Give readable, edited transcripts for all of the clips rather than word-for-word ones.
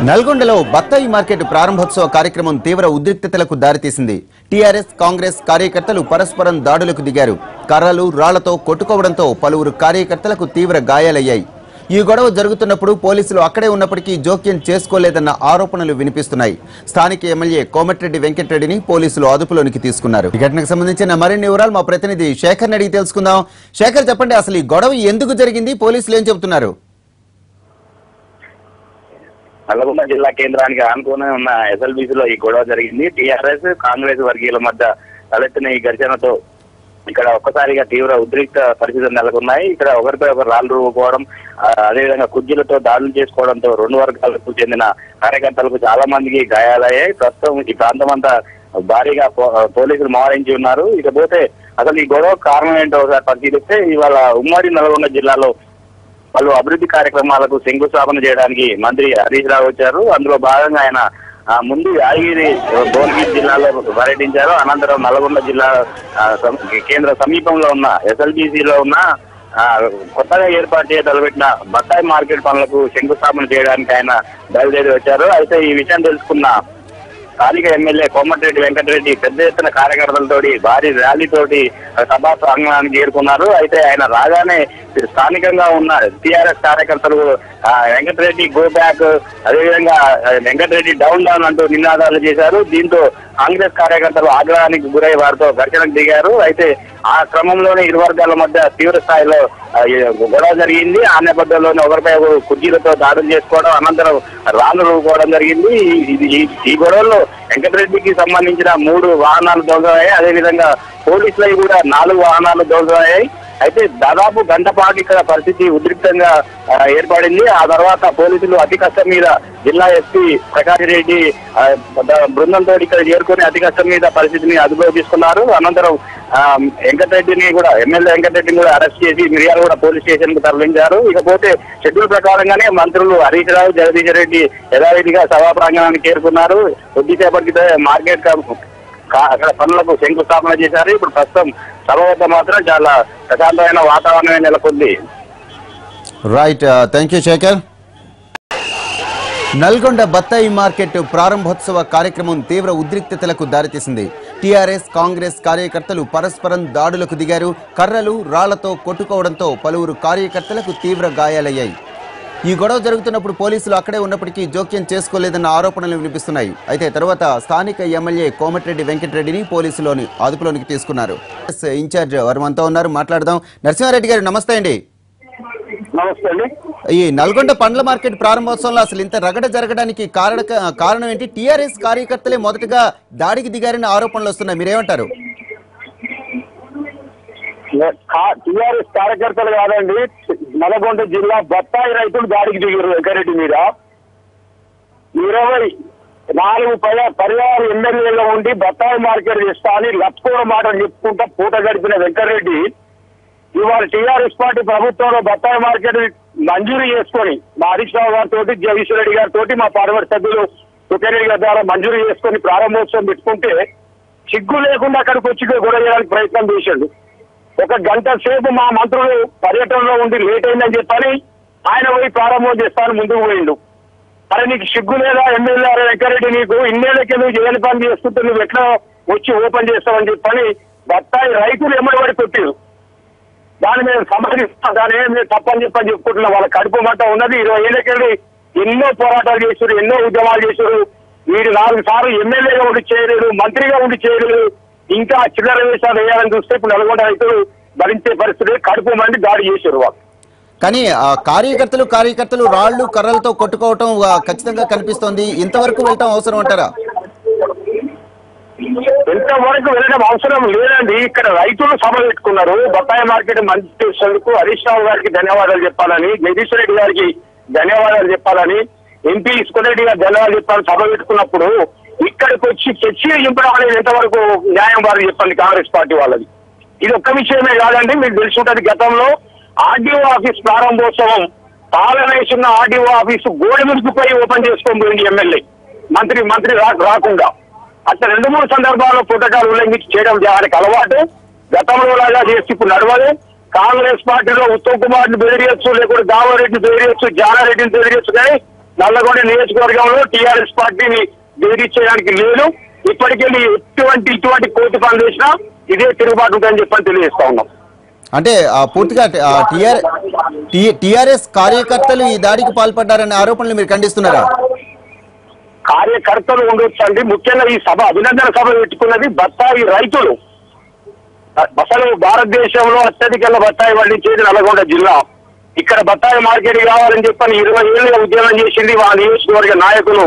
నల్గొండలో బత్తాయి మార్కెట్ ప్రారంభోత్సవ కార్యక్రమం తీవ్ర ఉద్రిక్తతలకు దారితీసింది. టీఆర్ఎస్ కాంగ్రెస్ కార్యకర్తలు పరస్పరం దాడులకు దిగారు. కర్రలు రాళ్లతో కొట్టుకోవడంతో పలువురు కార్యకర్తలకు తీవ్ర గాయాలయ్యాయి. ఈ గొడవ జరుగుతున్నప్పుడు పోలీసులు అక్కడే ఉన్నప్పటికీ జోక్యం చేసుకోలేదన్న ఆరోపణలు వినిపిస్తున్నాయి. స్థానిక ఎమ్మెల్యే కోమటిరెడ్డి వెంకటరెడ్డిని పోలీసులు అదుపులోనికి తీసుకున్నారు. ఈ ఘటనకు సంబంధించిన మరిన్ని వివరాలు మా ప్రతినిధి శేఖర్ అడిగి తెలుసుకుందాం. శేఖర్, చెప్పండి, అసలు ఈ గొడవ ఎందుకు జరిగింది? పోలీసులు ఏం చెబుతున్నారు? నల్గొండ జిల్లా కేంద్రానికి ఆనుకునే ఉన్న ఎస్ఎల్బీసీలో ఈ గొడవ జరిగింది. టీఆర్ఎస్ కాంగ్రెస్ వర్గీయుల మధ్య తలెత్తిన ఈ ఘర్షణతో ఇక్కడ ఒక్కసారిగా తీవ్ర ఉద్రిక్త పరిస్థితులు నెలకొన్నాయి. ఇక్కడ ఒకరిపై ఒకరు రాళ్లు రూపుకోవడం, అదేవిధంగా కుర్చీలతో దాడులు చేసుకోవడంతో రెండు వర్గాలకు చెందిన కార్యకర్తలకు చాలా మందికి గాయాలయ్యాయి. ప్రస్తుతం ఈ ప్రాంతం అంతా భారీగా పోలీసులు మోహరించి ఉన్నారు. ఇకపోతే అసలు ఈ గొడవ కారణం ఏంటో ఒకసారి పరిశీలిస్తే, ఇవాళ ఉమ్మడి నల్గొండ జిల్లాలో పలు అభివృద్ధి కార్యక్రమాలకు శంకుస్థాపన చేయడానికి మంత్రి హరీష్ రావు వచ్చారు. అందులో భాగంగా ఆయన ముందు యాదగిరి భువనగిరి జిల్లాలో పర్యటించారు. అనంతరం నల్గొండ జిల్లా కేంద్ర సమీపంలో ఉన్న ఎస్ఎల్బీసీలో ఉన్న కొత్తగా ఏర్పాటు చేయ తలపెట్టిన బత్తాయి మార్కెట్ పనులకు శంకుస్థాపన చేయడానికి ఆయన బయలుదేరి వచ్చారు. అయితే ఈ విషయం తెలుసుకున్న స్థానిక ఎమ్మెల్యే కోమటిరెడ్డి వెంకటరెడ్డి పెద్ద ఎత్తున కార్యకర్తలతోటి భారీ ర్యాలీతోటి సభా ప్రాంగణానికి చేరుకున్నారు. అయితే ఆయన రాగానే స్థానికంగా ఉన్న టీఆర్ఎస్ కార్యకర్తలు వెంకటరెడ్డి గో బ్యాక్, అదేవిధంగా వెంకటరెడ్డి డౌన్ డౌన్ అంటూ నినాదాలు చేశారు. దీంతో కాంగ్రెస్ కార్యకర్తలు ఆగ్రహానికి గురై వారితో ఘర్షణకు దిగారు. అయితే ఆ క్రమంలోనే ఇరు వర్గాల మధ్య తీవ్ర స్థాయిలో గొడవ జరిగింది. ఆ నేపథ్యంలోనే ఒకరిపై కుర్చీలతో దాడులు చేసుకోవడం, అనంతరం రాళ్లు రూపుకోవడం జరిగింది. ఈ గొడవల్లో వెంకటరెడ్డికి సంబంధించిన 3 వాహనాలు ధ్వంసమయ్యాయి. అదేవిధంగా పోలీసులవి కూడా 4 వాహనాలు ధ్వంసమయ్యాయి. అయితే దాదాపు గంట పాటు ఇక్కడ పరిస్థితి ఉద్రిక్తంగా ఏర్పడింది. ఆ తర్వాత పోలీసులు అతి కష్టం మీద జిల్లా ఎస్పీ ప్రకాష్ రెడ్డి బృందంతో ఇక్కడ చేరుకుని అతి కష్టం మీద పరిస్థితిని అదుపులో తీసుకున్నారు. అనంతరం వెంకటరెడ్డిని కూడా, ఎమ్మెల్యే వెంకటరెడ్డిని కూడా అరెస్ట్ చేసి మిర్యాలగూడ పోలీస్ స్టేషన్ కు తరలించారు. ఇకపోతే షెడ్యూల్ ప్రకారంగానే మంత్రులు హరీష్ రావు, జగదీష్ రెడ్డి యథావిధిగా సభా ప్రాంగణానికి చేరుకున్నారు. కొద్దిసేపటి మార్కెట్ అక్కడ పనులకు శంకుస్థాపన చేశారు. ఇప్పుడు ప్రస్తుతం సభ వద్ద మాత్రం చాలా ప్రశాంతమైన వాతావరణమే నెలకొంది. Right, thank you Shekar. Nalgonda బత్తాయి మార్కెట్ ప్రారంభోత్సవ కార్యక్రమం తీవ్ర ఉద్రిక్తతలకు దారితీసింది. టీఆర్ఎస్ కాంగ్రెస్ కార్యకర్తలు పరస్పరం దాడులకు దిగారు. కర్రలు రాళ్లతో కొట్టుకోవడంతో పలువురు కార్యకర్తలకు తీవ్ర గాయాలయ్యాయి. ఈ గొడవ జరుగుతున్నప్పుడు పోలీసులు అక్కడే ఉన్నప్పటికీ జోక్యం చేసుకోలేదన్న ఆరోపణలు వినిపిస్తున్నాయి. అయితే తర్వాత స్థానిక ఎమ్మెల్యే కోమటిరెడ్డి వెంకటరెడ్డిని పోలీసులోని అదుపులోనికి తీసుకున్నారు. ఇన్ఛార్జ్ వర్మంతో ఉన్నారు, మాట్లాడదాం. నరసింహారెడ్డి గారు, నమస్తే అండి. నమస్తే అండి. ఈ నల్గొండ పండ్ల మార్కెట్ ప్రారంభోత్సవంలో అసలు ఇంత రగడ జరగడానికి కారణం ఏంటి? టీఆర్ఎస్ కార్యకర్తలే మొదటగా దాడికి దిగారని ఆరోపణలు వస్తున్నాయి, మీరేమంటారు? టీఆర్ఎస్ కార్యకర్తలు కాదండి, నల్గొండ జిల్లా బత్తాయి రైతులు దాడికి దిగారు వెంకరెడ్డి మీద. 24 పరివార ఎమ్మెల్యేలో ఉండి బత్తాయి మార్కెట్ చేస్తా అని లక్ష్మణ మాటలు చెప్పుకుంటా పూట గడిపిన వెంకరెడ్డి ఇవాళ టీఆర్ఎస్ పార్టీ ప్రభుత్వంలో బత్తాయి మార్కెట్ మంజూరు చేసుకొని మా హరీష్ రావు గారితో, జగదీష్ రెడ్డి గారితో, మా పార్లమెంట్ సభ్యులు సుఖరెడ్డి గారి ద్వారా మంజూరు చేసుకొని ప్రారంభోత్సవం పెట్టుకుంటే సిగ్గు లేకుండా అక్కడికి వచ్చి గొడవ చేయడానికి ప్రయత్నం చేశాడు. 1 గంట సేపు మా మంత్రులు పర్యటనలో ఉండి లేట్ అయిందని చెప్పని ఆయన పోయి ప్రారంభం చేస్తాను ముందుకు పోయిండు. అరే నీకు సిగ్గు లేదా ఎమ్మెల్యే వెంకరెడ్డి, నీకు ఇన్నేళ్ళకి నువ్వు జగన్ పని చేసుకుంటే నువ్వు ఎట్లా వచ్చి ఓపెన్ చేస్తావని చెప్పని బత్తాయి రైతులు ఎమ్మడి కొట్టారు. దాని మీద సమర్థిస్తాం, దాని ఏం తప్పని చెప్పుకుంటున్నా. వాళ్ళ కడుపు మంట ఉన్నది. 20 ఏళ్ళకెళ్ళి ఎన్నో పోరాటాలు చేశారు, ఎన్నో ఉద్యమాలు చేశారు. వీడు 4 సార్లు ఎమ్మెల్యేగా ఉండి చేయలేదు, మంత్రిగా ఉండి చేయలేదు. ఇంకా చిల్లర వేషాలు వేయాలని చూస్తే ఇప్పుడు నల్గొండ రైతులు భరించే పరిస్థితి, కడుపు మండి దాడి చేశారు వాళ్ళు. కానీ కార్యకర్తలు రాళ్లు కర్రలతో కొట్టుకోవటం ఖచ్చితంగా కనిపిస్తోంది. ఇంతవరకు వెళ్ళటం అవసరం అంటారా? ఎంతవరకు వెళ్ళడం అవసరం లేదండి. ఇక్కడ రైతులు సభ పెట్టుకున్నారు. బత్తాయి మార్కెట్ మంచి చేసేందుకు హరీష్ రావు గారికి ధన్యవాదాలు చెప్పాలని, జగదీష్ రెడ్డి గారికి ధన్యవాదాలు చెప్పాలని, ఎంపీ సుఖరెడ్డి గారు ధన్యవాదాలు చెప్పాలని సభ పెట్టుకున్నప్పుడు ఇక్కడికి వచ్చి చర్చలు చెప్పడం అనేది ఎంతవరకు న్యాయం వారు చెప్పండి కాంగ్రెస్ పార్టీ వాళ్ళది. ఇది ఒక్క విషయమే కాదండి, మీకు తెలిసి ఉంటుంది. గతంలో ఆర్డీఓ ఆఫీస్ ప్రారంభోత్సవం పాలనేసిన ఆర్డీఓ ఆఫీసు గోడ మురికిపై ఓపెన్ చేసుకొని పోయింది ఎమ్మెల్యే, మంత్రి రాకుండా. అట్లా 2-3 సందర్భాల్లో ప్రోటోకాల్ ఉల్లంఘించి చేయడం దానికి అలవాటు. గతంలో లాగా చేసి ఇప్పుడు నడవదు. కాంగ్రెస్ పార్టీలో ఉత్తమ్ కుమార్ ని బెదిరియచ్చు, లేకుంటే దావారెడ్డిని బెదిరియచ్చు, జానారెడ్డిని బెదిరియచ్చు, కానీ నల్లగొండ నియోజకవర్గంలో టీఆర్ఎస్ పార్టీని బెదిరించడానికి లేదు. ఇప్పటికెళ్ళి ఇటువంటి కోర్టు పనులు చేసినా ఇదే తిరుగుబాటు ఉంటుందని చెప్పని తెలియజేస్తా ఉన్నాం. అంటే పూర్తిగా టీఆర్ఎస్ కార్యకర్తలు ఈ దాడికి పాల్పడ్డారనే ఆరోపణలు మీరు ఖండిస్తున్నారా? కార్యకర్తలు ఉండొచ్చు అండి. ముఖ్యంగా ఈ సభ అభినందన సభ పెట్టుకున్నది బత్తాయి రైతులు. అసలు భారతదేశంలో అత్యధికంగా బత్తాయి పండించేది నల్గొండ జిల్లా. ఇక్కడ బత్తాయి మార్కెట్ కావాలని చెప్పని 20 ఏళ్ళుగా ఉద్యమం చేసింది వాళ్ళ నియోజకవర్గ నాయకులు.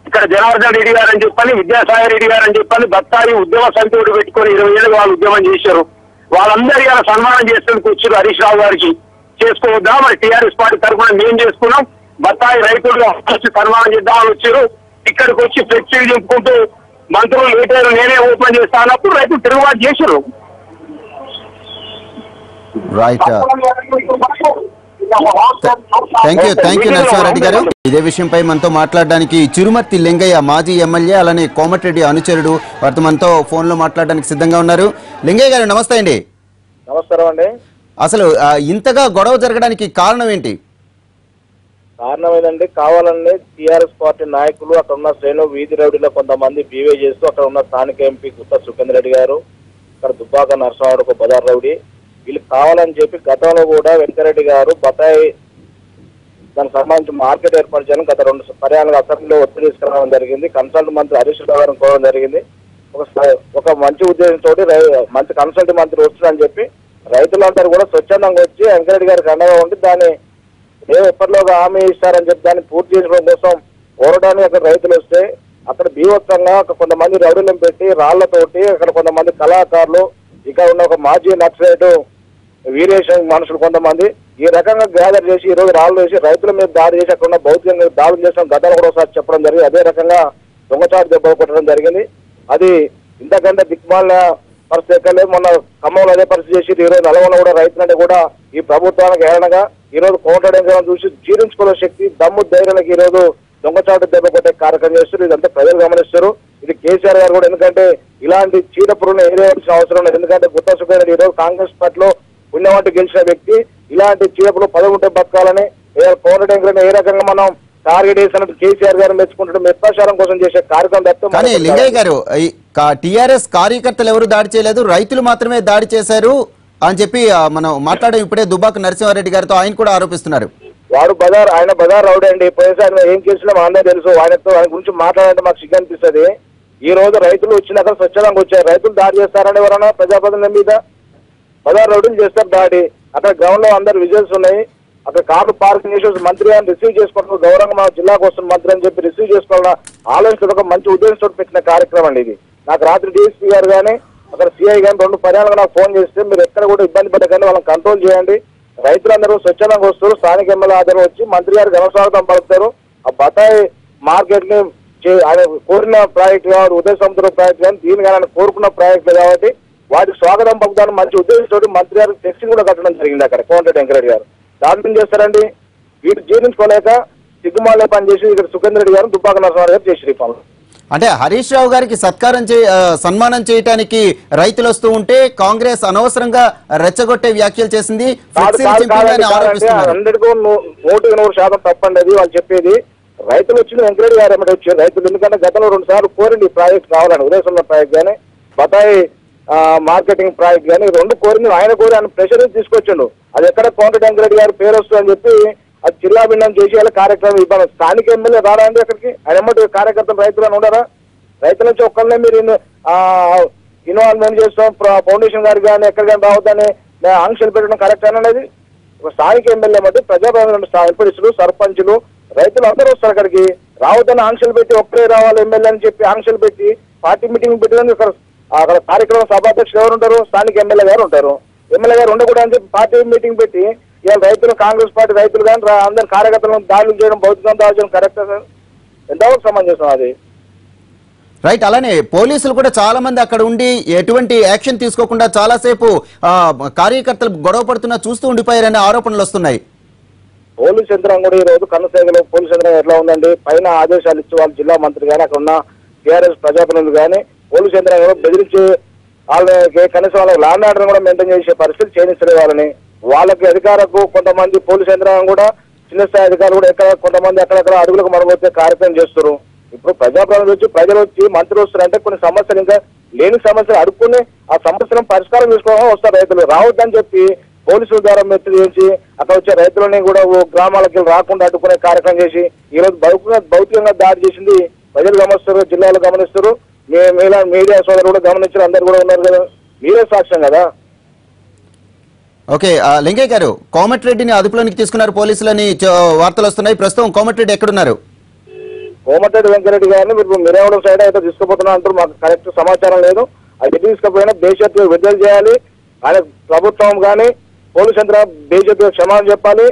ఇక్కడ జనార్దన్ రెడ్డి గారని చెప్పని, విద్యాసాయి రెడ్డి గారని చెప్పని బత్తాయి ఉద్యమ సమితి పెట్టుకొని 20 ఏళ్ళుగా వాళ్ళు ఉద్యమం చేశారు. వాళ్ళందరూ ఇలా సన్మానం చేసేందుకు వచ్చారు. హరీష్ రావు గారికి చేసుకోవద్దా, మరి టీఆర్ఎస్ పార్టీ తరఫున మేము చేసుకున్నాం, బత్తాయి రైతులు వచ్చి సన్మానం చేద్దామని వచ్చారు. ఇక్కడికి వచ్చి ఫ్లెక్సీలు చెప్పుకుంటూ మంత్రులు లేటారు నేనే ఓపెన్ చేస్తా అన్నప్పుడు రైతులు తిరుగుబాటు చేశారు. రైట్, థ్యాంక్ యూ నరసింహారెడ్డి గారు. ఇదే విషయంపై మనతో మాట్లాడడానికి చిరుమర్తి లింగయ్య మాజీ ఎమ్మెల్యే అలానే కోమటిరెడ్డి అనుచరుడు వారితో మనతో ఫోన్ లో మాట్లాడడానికి సిద్ధంగా ఉన్నారు. లింగయ్య గారు నమస్తే అండి. నమస్కారం అండి. అసలు ఇంతగా గొడవ జరగడానికి కారణం ఏంటి? కారణం ఏంటంటే కావాలని టీఆర్ఎస్ పార్టీ నాయకులు అక్కడ ఉన్న శ్రేణు వీధి రౌడీలో కొంతమంది బీవే చేస్తూ అక్కడ ఉన్న స్థానిక ఎంపీ గుత్తా సుఖేందర్ రెడ్డి గారు, అక్కడ దుబ్బాక నరసింహారెడ్డి ఒక బజార్ రౌడీ, వీళ్ళు కావాలని చెప్పి గతంలో కూడా వెంకరెడ్డి గారు బతాయి దానికి సంబంధించి మార్కెట్ ఏర్పాటు చేయడం గత 2 పర్యాలుగా అసెంబ్లీలో ఒత్తిడి తీసుకురావడం జరిగింది. కన్సల్ట్ మంత్రి హరీష్ రావు గారిని కోరడం జరిగింది. ఒక మంచి ఉద్దేశంతో మంచి కన్సల్ట్ మంత్రి వస్తుందని చెప్పి రైతులందరూ కూడా స్వచ్ఛందంగా వచ్చి వెంకరెడ్డి గారికి అండగా ఉండి దాన్ని ఎప్పటిలోగా హామీ ఇస్తారని చెప్పి దాన్ని పూర్తి చేయడం కోసం పోరాటానికి అక్కడ రైతులు వస్తే అక్కడ బీభత్సంగా కొంతమంది రౌడీలను పెట్టి రాళ్లతోటి అక్కడ కొంతమంది కళాకారులు, ఇక్కడ ఉన్న ఒక మాజీ నక్సలైట్ వీరేషన్ మనుషులు కొంతమంది ఈ రకంగా గ్యాదర్ చేసి ఈ రోజు రాళ్ళు వేసి రైతుల మీద దాడి చేసి అక్కడ ఉన్న భౌతికంగా దాడులు చేసిన గతంలో కూడా ఒకసారి చెప్పడం జరిగింది. అదే రకంగా దొంగచాటు దెబ్బలు కొట్టడం జరిగింది. అది ఇంతకంటే దిక్మాల పరిస్థితి ఎక్కలేదు. మొన్న ఖమ్మంలో అదే పరిస్థితి చేసి ఈ రోజు నల్గొండ కూడా రైతులంటే కూడా ఈ ప్రభుత్వానికి ఏడనగా ఈ రోజు కోటడం చూసి జీర్ణించుకునే శక్తి దమ్ము ధైర్యానికి ఈ రోజు దొంగచాటు దెబ్బ కొట్టే కార్యక్రమం చేస్తారు. ఇదంతా ప్రజలు గమనిస్తారు. ఇది కేసీఆర్ గారు కూడా ఎందుకంటే ఇలాంటి చీడపురుని ఏరేయాల్సిన అవసరం లేదు. ఎందుకంటే గుత్తా సుఖేందర్ ఈ రోజు కాంగ్రెస్ పార్టీలో పుణ్యవంటి గెలిచిన వ్యక్తి ఇలాంటి చీడపులు పదవుంటే బతకాలని కోనటంగా ఏ రకంగా మనం టార్గెట్ చేసినట్టు కేసీఆర్ గారు మెచ్చుకుంటాడు మెత్తాచారం కోసం చేసే కార్యక్రమం తప్ప. కానీ లింగయ్య గారు టీఆర్ఎస్ కార్యకర్తలు ఎవరు దాడి చేయలేదు, రైతులు మాత్రమే దాడి చేశారు అని చెప్పి మనం మాట్లాడే ఇప్పుడే దుబ్బాక నరసింహారెడ్డి గారితో ఆయన కూడా ఆరోపిస్తున్నారు. వాడు ఆయన బజార్ రౌడీ అండి. పోయేసారి ఏం చేసినా మా అందరూ తెలుసు. ఆయన గురించి మాట్లాడాలంటే మాకు సిగ్గు అనిపిస్తుంది. ఈ రోజు రైతులు వచ్చినాక స్వచ్ఛందంగా వచ్చారు. రైతులు దాడి చేస్తారని ఎవరైనా ప్రజాప్రతినిధుల మీద బజార్ రౌడీలు చేస్తారు దాడి. అక్కడ గ్రౌండ్ లో అందరు విజువల్స్ ఉన్నాయి. అక్కడ కార్లు పార్కింగ్ చేసి మంత్రి గారిని రిసీవ్ చేసుకోవడం గౌరవంగా మా జిల్లాకు వస్తున్న మంత్రి అని చెప్పి రిసీవ్ చేసుకోవాలని ఆలోచన ఒక మంచి ఉద్దేశంతో పెట్టిన కార్యక్రమం అండి ఇది. నాకు రాత్రి డీఎస్పీ గారు కానీ అక్కడ సిఐ కానీ 2 పర్యాలుగా నాకు ఫోన్ చేస్తే మీరు ఎక్కడ కూడా ఇబ్బంది పడకండి, వాళ్ళని కంట్రోల్ చేయండి, రైతులందరూ స్వచ్ఛందంగా వస్తారు, స్థానిక ఎమ్మెల్యే ఆధ్వర్యంలో వచ్చి మంత్రి గారు ఘనస్వాగతం పలుకుతారు. ఆ బతాయి మార్కెట్ ని ఆయన కోరిన ప్రాజెక్ట్ కాబట్టి ఉదయ సముద్రం ప్రాజెక్ట్ కానీ దీని కానీ ఆయన కోరుకున్న ప్రాజెక్టులు కాబట్టి వాటికి స్వాగతం పలుకుతాను మంచి ఉద్దేశంతో మంత్రి గారు ఫ్లెక్సీ కూడా కట్టడం జరిగింది అక్కడ కోమటిరెడ్డి వెంకరెడ్డి గారు. దాని ఏం చేస్తారండి వీటి జీర్ణించుకోలేక సిగ్గుమాలే పని చేసి ఇక్కడ సుఖేందర్ రెడ్డి గారు దుబ్బాక నరసింహారెడ్డి గారు చేసి పనులు. అంటే హరీష్ రావు గారికి సన్మానం చేయడానికి రైతులు వస్తూ ఉంటే కాంగ్రెస్ అనవసరంగా రెచ్చగొట్టే వ్యాఖ్యలు చేసింది. 100% తప్పండి అది వాళ్ళు చెప్పేది. రైతులు వచ్చిన వెంకరెడ్డి గారు ఏమంటే వచ్చారు రైతులు. ఎందుకంటే గతంలో 2 సార్లు కోరింది ఈ ప్రాజెక్ట్ కావాలని ఉదయసంలో ప్రాజెక్ట్ కానీ బతాయి మార్కెటింగ్ ప్రాజెక్ట్ కానీ 2 కోరింది. ఆయన కోరి ఆయన ప్రెషర్ తీసుకొచ్చిండు. అది ఎక్కడ కోమటిరెడ్డి వెంకరెడ్డి గారు పేరు వస్తుందని చెప్పి అది జిల్లా భిన్నం చేసి వాళ్ళ కార్యక్రమం ఇవ్వాలి. స్థానిక ఎమ్మెల్యే రాడండి అక్కడికి. ఆయన ఎమ్మటి కార్యకర్తలు రైతులను ఉండరా? రైతుల నుంచి ఒక్కళ్ళనే మీరు ఇన్వాల్వ్మెంట్ చేస్తాం ఫౌండేషన్ గారికి కానీ ఎక్కడ కానీ రావద్దని ఆంక్షలు పెట్టడం కరెక్ట్ అనేది. ఒక స్థానిక ఎమ్మెల్యే మధ్య ప్రజాప్రతినిధులు ఎంపీడీసీలు సర్పంచులు రైతులు అందరూ వస్తారు అక్కడికి. రావద్దని ఆంక్షలు పెట్టి ఒక్కరే రావాలి ఎమ్మెల్యే అని చెప్పి ఆంక్షలు పెట్టి పార్టీ మీటింగ్ పెట్టడానికి అక్కడ కార్యక్రమం సభాధ్యక్షులు ఎవరు ఉంటారు? స్థానిక ఎమ్మెల్యే గారు ఉంటారు. ఎమ్మెల్యే గారు ఉండకూడదు అని చెప్పి పార్టీ మీటింగ్ పెట్టి ఇవాళ రైతులు కాంగ్రెస్ పార్టీ రైతులు కానీ అందరు కార్యకర్తలను దాడులు చేయడం భౌతికంగా దాడి చేయడం కరెక్ట్ ఎంతవరకు సమంజసం అది? రైట్. అలానే పోలీసులు కూడా చాలా మంది అక్కడ ఉండి ఎటువంటి యాక్షన్ తీసుకోకుండా చాలాసేపు కార్యకర్తలు గొడవ పడుతున్నా చూస్తూ ఉండిపోయారనే ఆరోపణలు వస్తున్నాయి. పోలీస్ యంత్రం కూడా ఈ రోజు కన్నసేగలో పోలీస్ యంత్రం ఎట్లా ఉందండి? పైన ఆదేశాలు ఇచ్చి వాళ్ళు జిల్లా మంత్రి కానీ అక్కడ ఉన్న టీఆర్ఎస్ ప్రజాప్రతినిధులు కానీ పోలీస్ యంత్రం బెదిరించి వాళ్ళకి కనీసం వాళ్ళకి ల్యాండ్ ఆర్డర్ కూడా మెయింటైన్ చేసే పరిస్థితి చేయనిస్తలే వాళ్ళని. వాళ్ళకి అధికారకు కొంతమంది పోలీస్ యంత్రాంగం కూడా చిన్న స్థాయి అధికారులు కూడా ఎక్కడ కొంతమంది అక్కడక్కడ అడుగులకు మరొచ్చే కార్యక్రమం చేస్తారు. ఇప్పుడు ప్రజాప్రతినిధులు వచ్చి ప్రజలు వచ్చి మంత్రులు వస్తారు అంటే కొన్ని సమస్యలు ఇంకా లేని సమస్యలు అడుక్కుని ఆ సమస్యలను పరిష్కారం చేసుకోవడం వస్తారు. రైతులు రావద్దని చెప్పి పోలీసుల ద్వారా మెత్తిడి చేసి అక్కడ వచ్చే రైతులని కూడా గ్రామాలకి రాకుండా అడ్డుకునే కార్యక్రమం చేసి ఈ రోజు భౌతికంగా దాడి చేసింది ప్రజలు గమనిస్తారు, జిల్లాలో గమనిస్తారు, మీడియా సోదరులు కూడా గమనించారు, అందరు కూడా ఉన్నారు కదా, మీరే సాక్ష్యం కదా. ఓకే, లింగయ్య గారు, కోమటిరెడ్డిని అదుపులోనికి తీసుకున్నారు పోలీసులని వార్తలు వస్తున్నాయి. ప్రస్తుతం కోమటిరెడ్డి ఎక్కడున్నారు? కోమటిరెడ్డి వెంకరెడ్డి గారిని మీరు మిర్యాలగూడ సైడ్ అయితే తీసుకుపోతున్నా అంటారు, మాకు కరెక్ట్ సమాచారం లేదు. అది తీసుకుపోయినా బేషరతుగా విడుదల చేయాలి. ఆయన ప్రభుత్వం కానీ పోలీసు యంత్రం బేషరతుగా క్షమాపణ చెప్పాలి.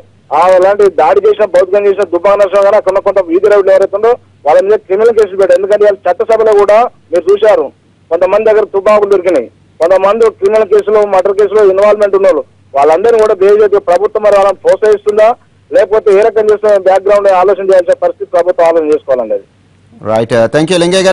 అలాంటి దాడి చేసిన భౌతికంగా చేసిన దుబ్బాక నరసింహ కానీ అక్కడ కొంత వీధి రౌడీలు ఎవరైతుందో వాళ్ళ మీద క్రిమినల్ కేసులు పెట్టారు. ఎందుకంటే వాళ్ళ చట్టసభలో కూడా మీరు చూశారు, కొంతమంది దగ్గర తుపాకులు దొరికినాయి, కొంతమంది క్రిమినల్ కేసులో మర్డర్ కేసులో ఇన్వాల్వ్మెంట్ ఉన్నారు. వాళ్ళందరినీ కూడా బేషరతుగా ప్రభుత్వం మరి వాళ్ళని ప్రోత్సహిస్తుందా లేకపోతే ఏ రకం చేస్తున్న బ్యాక్గ్రౌండ్ ఆలోచన చేయాల్సిన పరిస్థితి ప్రభుత్వం ఆలోచన చేసుకోవాలండి. రైట్, థ్యాంక్ యూ లింగయ్య గారు.